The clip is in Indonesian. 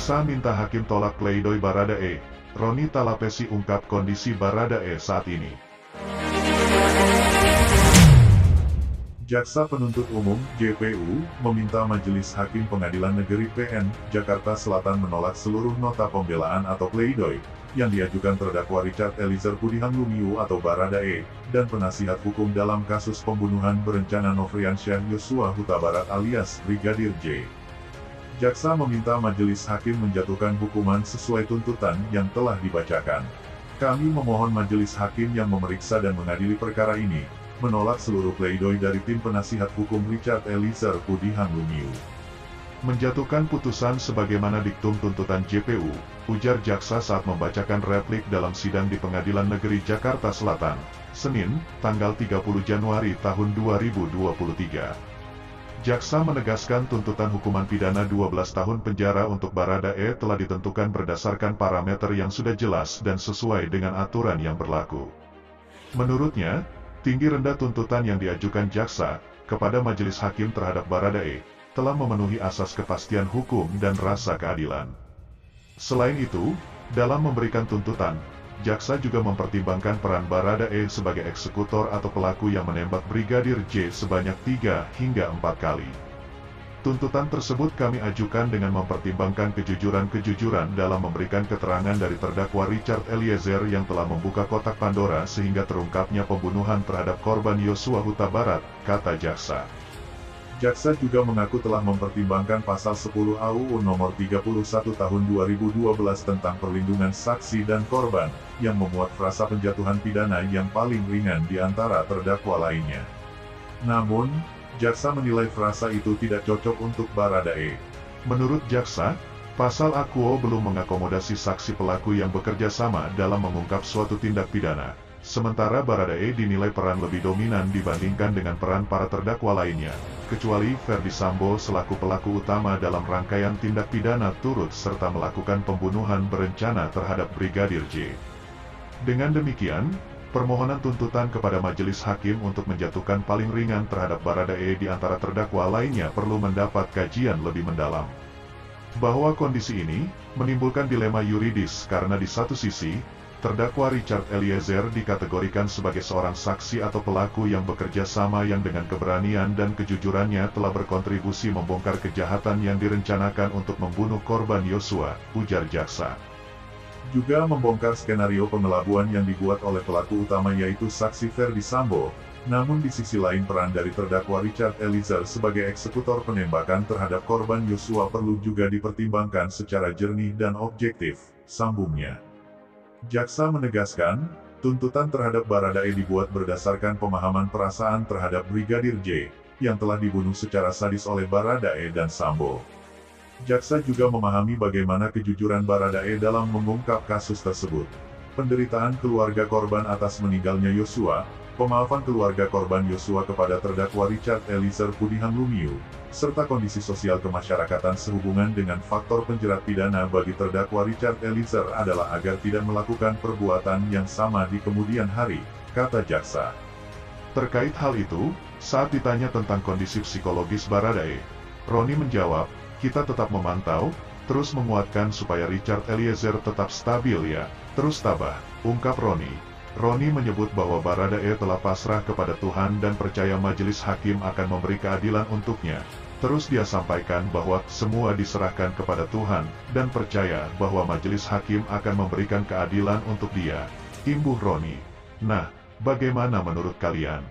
Jaksa minta hakim tolak pledoi Baradae. Roni Talapesi ungkap kondisi Baradae saat ini. Jaksa Penuntut Umum (JPU) meminta Majelis Hakim Pengadilan Negeri PN Jakarta Selatan menolak seluruh nota pembelaan atau pledoi yang diajukan terdakwa Richard Eliezer Pudihang Lumiu atau Baradae dan penasihat hukum dalam kasus pembunuhan berencana Nofriansyah Yosua Huta Barat alias Brigadir J. Jaksa meminta Majelis Hakim menjatuhkan hukuman sesuai tuntutan yang telah dibacakan. Kami memohon Majelis Hakim yang memeriksa dan mengadili perkara ini menolak seluruh pledoi dari tim penasihat hukum Richard Eliezer Pudihang Lumiu. Menjatuhkan putusan sebagaimana diktum tuntutan JPU, ujar jaksa saat membacakan replik dalam sidang di Pengadilan Negeri Jakarta Selatan, Senin, tanggal 30 Januari tahun 2023. Jaksa menegaskan tuntutan hukuman pidana 12 tahun penjara untuk Baradae telah ditentukan berdasarkan parameter yang sudah jelas dan sesuai dengan aturan yang berlaku. Menurutnya, tinggi rendah tuntutan yang diajukan jaksa kepada Majelis Hakim terhadap Baradae telah memenuhi asas kepastian hukum dan rasa keadilan. Selain itu, dalam memberikan tuntutan, jaksa juga mempertimbangkan peran Baradae sebagai eksekutor atau pelaku yang menembak Brigadir J sebanyak 3 hingga 4 kali. Tuntutan tersebut kami ajukan dengan mempertimbangkan kejujuran-kejujuran dalam memberikan keterangan dari terdakwa Richard Eliezer yang telah membuka kotak Pandora sehingga terungkapnya pembunuhan terhadap korban Yosua Huta Barat, kata jaksa. Jaksa juga mengaku telah mempertimbangkan pasal 10 AUU nomor 31 tahun 2012 tentang perlindungan saksi dan korban, yang memuat frasa penjatuhan pidana yang paling ringan di antara terdakwa lainnya. Namun, jaksa menilai frasa itu tidak cocok untuk Baradae. Menurut jaksa, pasal AKUO belum mengakomodasi saksi pelaku yang bekerja sama dalam mengungkap suatu tindak pidana. Sementara Baradae dinilai peran lebih dominan dibandingkan dengan peran para terdakwa lainnya, kecuali Ferdi Sambo selaku pelaku utama dalam rangkaian tindak pidana turut serta melakukan pembunuhan berencana terhadap Brigadir J. Dengan demikian, permohonan tuntutan kepada Majelis Hakim untuk menjatuhkan paling ringan terhadap Baradae di antara terdakwa lainnya perlu mendapat kajian lebih mendalam. Bahwa kondisi ini menimbulkan dilema yuridis karena di satu sisi, terdakwa Richard Eliezer dikategorikan sebagai seorang saksi atau pelaku yang bekerja sama yang dengan keberanian dan kejujurannya telah berkontribusi membongkar kejahatan yang direncanakan untuk membunuh korban Yosua, ujar jaksa. Juga membongkar skenario pengelabuan yang dibuat oleh pelaku utama yaitu saksi Ferdi Sambo. Namun di sisi lain peran dari terdakwa Richard Eliezer sebagai eksekutor penembakan terhadap korban Yosua perlu juga dipertimbangkan secara jernih dan objektif, sambungnya. Jaksa menegaskan, tuntutan terhadap Baradae dibuat berdasarkan pemahaman perasaan terhadap Brigadir J, yang telah dibunuh secara sadis oleh Baradae dan Sambo. Jaksa juga memahami bagaimana kejujuran Baradae dalam mengungkap kasus tersebut. Penderitaan keluarga korban atas meninggalnya Yosua, pemaafan keluarga korban Yosua kepada terdakwa Richard Eliezer Pudihang Lumiu, serta kondisi sosial kemasyarakatan sehubungan dengan faktor penjerat pidana bagi terdakwa Richard Eliezer adalah agar tidak melakukan perbuatan yang sama di kemudian hari, kata jaksa. Terkait hal itu, saat ditanya tentang kondisi psikologis Baradae, Roni menjawab, kita tetap memantau, terus menguatkan supaya Richard Eliezer tetap stabil ya, terus tabah, ungkap Roni. Roni menyebut bahwa Baradae telah pasrah kepada Tuhan dan percaya Majelis Hakim akan memberi keadilan untuknya. Terus dia sampaikan bahwa semua diserahkan kepada Tuhan, dan percaya bahwa Majelis Hakim akan memberikan keadilan untuk dia. Imbuh Roni. Nah, bagaimana menurut kalian?